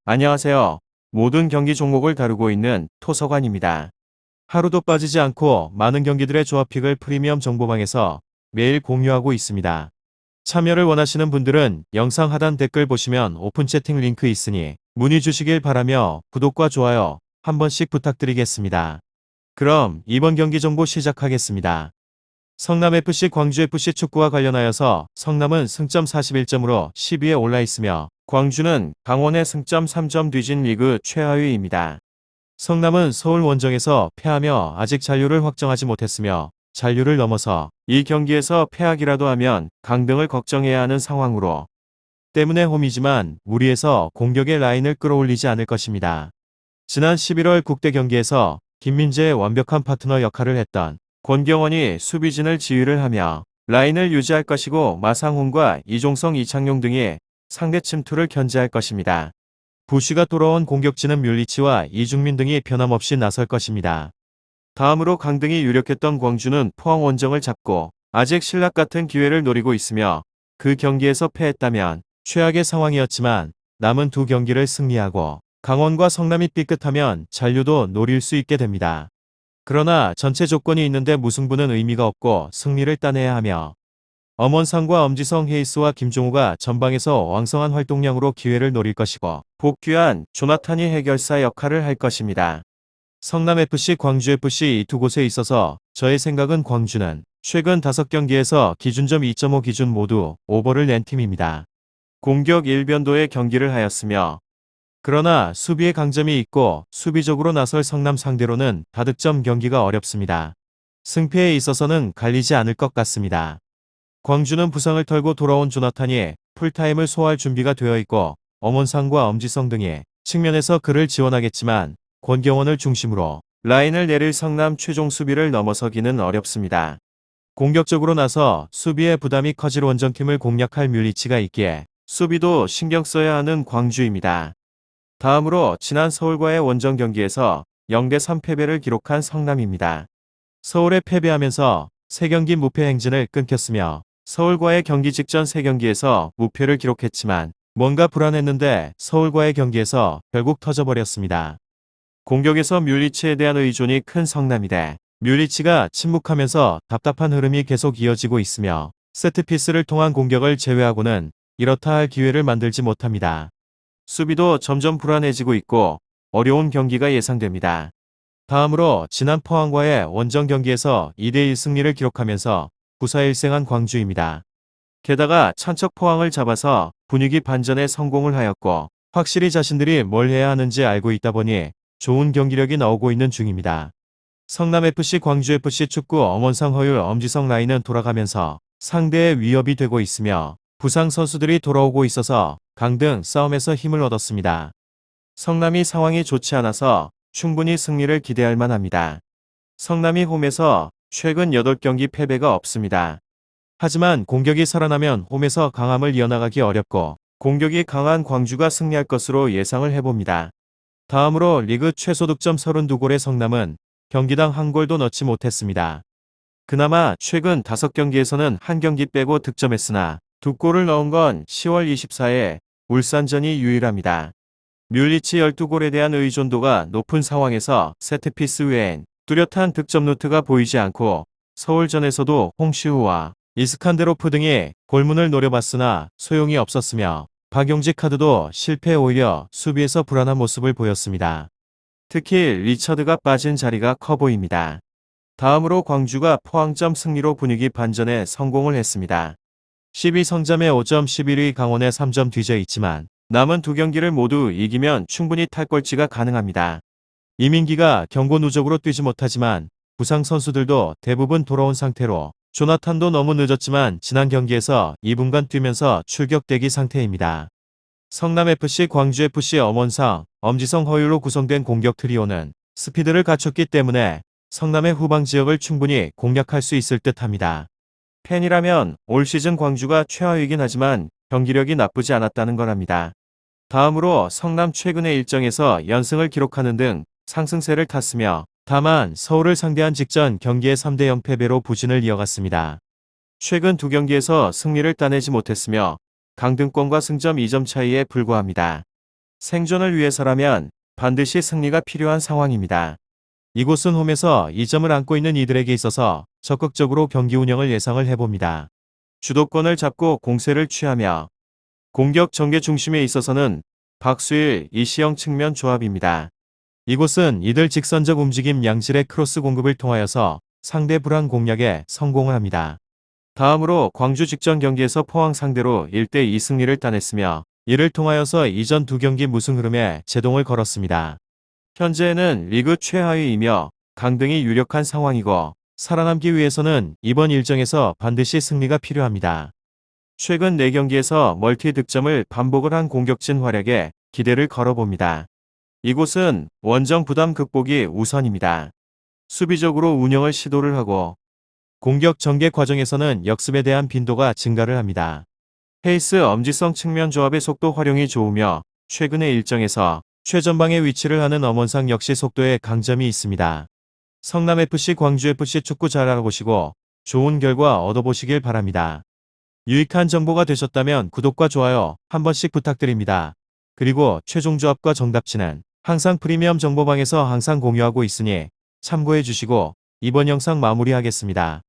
안녕하세요. 모든 경기 종목을 다루고 있는 토서관입니다. 하루도 빠지지 않고 많은 경기들의 조합픽을 프리미엄 정보방에서 매일 공유하고 있습니다. 참여를 원하시는 분들은 영상 하단 댓글 보시면 오픈 채팅 링크 있으니 문의 주시길 바라며 구독과 좋아요 한 번씩 부탁드리겠습니다. 그럼 이번 경기 정보 시작하겠습니다. 성남FC 광주FC 축구와 관련하여서 성남은 승점 41점으로 10위에 올라 있으며 광주는 강원의 승점 3점 뒤진 리그 최하위입니다. 성남은 서울 원정에서 패하며 아직 잔류를 확정하지 못했으며 잔류를 넘어서 이 경기에서 패하기라도 하면 강등을 걱정해야 하는 상황으로 때문에 홈이지만 무리해서 공격의 라인을 끌어올리지 않을 것입니다. 지난 11월 국대 경기에서 김민재의 완벽한 파트너 역할을 했던 권경원이 수비진을 지휘를 하며 라인을 유지할 것이고 마상훈과 이종성, 이창용 등이 상대 침투를 견제할 것입니다. 부시가 돌아온 공격진은 뮬리치와 이중민 등이 변함없이 나설 것입니다. 다음으로 강등이 유력했던 광주는 포항 원정을 잡고 아직 신락 같은 기회를 노리고 있으며 그 경기에서 패했다면 최악의 상황이었지만 남은 두 경기를 승리하고 강원과 성남이 삐끗하면 잔류도 노릴 수 있게 됩니다. 그러나 전체 조건이 있는데 무승부는 의미가 없고 승리를 따내야 하며 엄원상과 엄지성, 헤이스와 김종우가 전방에서 왕성한 활동량으로 기회를 노릴 것이고 복귀한 조나탄이 해결사 역할을 할 것입니다. 성남FC, 광주FC 이 두 곳에 있어서 저의 생각은 광주는 최근 5경기에서 기준점 2.5 기준 모두 오버를 낸 팀입니다. 공격 일변도의 경기를 하였으며 그러나 수비에 강점이 있고 수비적으로 나설 성남 상대로는 다득점 경기가 어렵습니다. 승패에 있어서는 갈리지 않을 것 같습니다. 광주는 부상을 털고 돌아온 조나탄이 풀타임을 소화할 준비가 되어 있고 엄원상과 엄지성 등이 측면에서 그를 지원하겠지만 권경원을 중심으로 라인을 내릴 성남 최종 수비를 넘어서기는 어렵습니다. 공격적으로 나서 수비의 부담이 커질 원정팀을 공략할 뮬리치가 있기에 수비도 신경 써야 하는 광주입니다. 다음으로 지난 서울과의 원정 경기에서 0대3 패배를 기록한 성남입니다. 서울에 패배하면서 3경기 무패 행진을 끊겼으며 서울과의 경기 직전 3경기에서 무패를 기록했지만 뭔가 불안했는데 서울과의 경기에서 결국 터져버렸습니다. 공격에서 뮬리치에 대한 의존이 큰 성남이되 뮬리치가 침묵하면서 답답한 흐름이 계속 이어지고 있으며 세트피스를 통한 공격을 제외하고는 이렇다 할 기회를 만들지 못합니다. 수비도 점점 불안해지고 있고 어려운 경기가 예상됩니다. 다음으로 지난 포항과의 원정 경기에서 2대1 승리를 기록하면서 부사일생한 광주입니다. 게다가 천척 포항을 잡아서 분위기 반전에 성공을 하였고 확실히 자신들이 뭘 해야 하는지 알고 있다 보니 좋은 경기력이 나오고 있는 중입니다. 성남FC, 광주FC 축구 엄원상, 허율, 엄지성 라인은 돌아가면서 상대의 위협이 되고 있으며 부상 선수들이 돌아오고 있어서 강등 싸움에서 힘을 얻었습니다. 성남이 상황이 좋지 않아서 충분히 승리를 기대할 만합니다. 성남이 홈에서 최근 8경기 패배가 없습니다. 하지만 공격이 살아나면 홈에서 강함을 이어나가기 어렵고 공격이 강한 광주가 승리할 것으로 예상을 해봅니다. 다음으로 리그 최소 득점 32골의 성남은 경기당 한 골도 넣지 못했습니다. 그나마 최근 5경기에서는 한 경기 빼고 득점했으나 2골을 넣은 건 10월 24일 울산전이 유일합니다. 뮬리치 12골에 대한 의존도가 높은 상황에서 세트피스 외엔 뚜렷한 득점 루트가 보이지 않고 서울전에서도 홍시우와 이스칸데로프 등이 골문을 노려봤으나 소용이 없었으며 박용직 카드도 실패 오히려 수비에서 불안한 모습을 보였습니다. 특히 리처드가 빠진 자리가 커 보입니다. 다음으로 광주가 포항점 승리로 분위기 반전에 성공을 했습니다. 12성점에 5점, 11위 강원에 3점 뒤져 있지만 남은 두 경기를 모두 이기면 충분히 탈꼴찌가 가능합니다. 이민기가 경고 누적으로 뛰지 못하지만 부상 선수들도 대부분 돌아온 상태로 조나탄도 너무 늦었지만 지난 경기에서 2분간 뛰면서 출격 대기 상태입니다. 성남FC, 광주FC 엄원상, 엄지성, 허율로 구성된 공격 트리오는 스피드를 갖췄기 때문에 성남의 후방 지역을 충분히 공략할 수 있을 듯합니다. 팬이라면 올 시즌 광주가 최하위이긴 하지만 경기력이 나쁘지 않았다는 거랍니다. 다음으로 성남 최근의 일정에서 연승을 기록하는 등 상승세를 탔으며 다만 서울을 상대한 직전 경기의 3대0 패배로 부진을 이어갔습니다. 최근 두 경기에서 승리를 따내지 못했으며 강등권과 승점 2점 차이에 불과합니다. 생존을 위해서라면 반드시 승리가 필요한 상황입니다. 이곳은 홈에서 2점을 안고 있는 이들에게 있어서 적극적으로 경기 운영을 예상을 해봅니다. 주도권을 잡고 공세를 취하며 공격 전개 중심에 있어서는 박수일, 이시영 측면 조합입니다. 이곳은 이들 직선적 움직임 양질의 크로스 공급을 통하여서 상대 불안 공략에 성공을 합니다. 다음으로 광주 직전 경기에서 포항 상대로 1대2 승리를 따냈으며 이를 통하여서 이전 두 경기 무승 흐름에 제동을 걸었습니다. 현재는 리그 최하위이며 강등이 유력한 상황이고 살아남기 위해서는 이번 일정에서 반드시 승리가 필요합니다. 최근 4경기에서 멀티 득점을 반복을 한 공격진 활약에 기대를 걸어봅니다. 이곳은 원정 부담 극복이 우선입니다. 수비적으로 운영을 시도를 하고 공격 전개 과정에서는 역습에 대한 빈도가 증가를 합니다. 페이스 엄지성 측면 조합의 속도 활용이 좋으며 최근의 일정에서 최전방에 위치를 하는 엄원상 역시 속도에 강점이 있습니다. 성남FC 광주FC 축구 잘 알아보시고 좋은 결과 얻어보시길 바랍니다. 유익한 정보가 되셨다면 구독과 좋아요 한 번씩 부탁드립니다. 그리고 최종 조합과 정답치는 항상 프리미엄 정보방에서 항상 공유하고 있으니 참고해 주시고 이번 영상 마무리하겠습니다.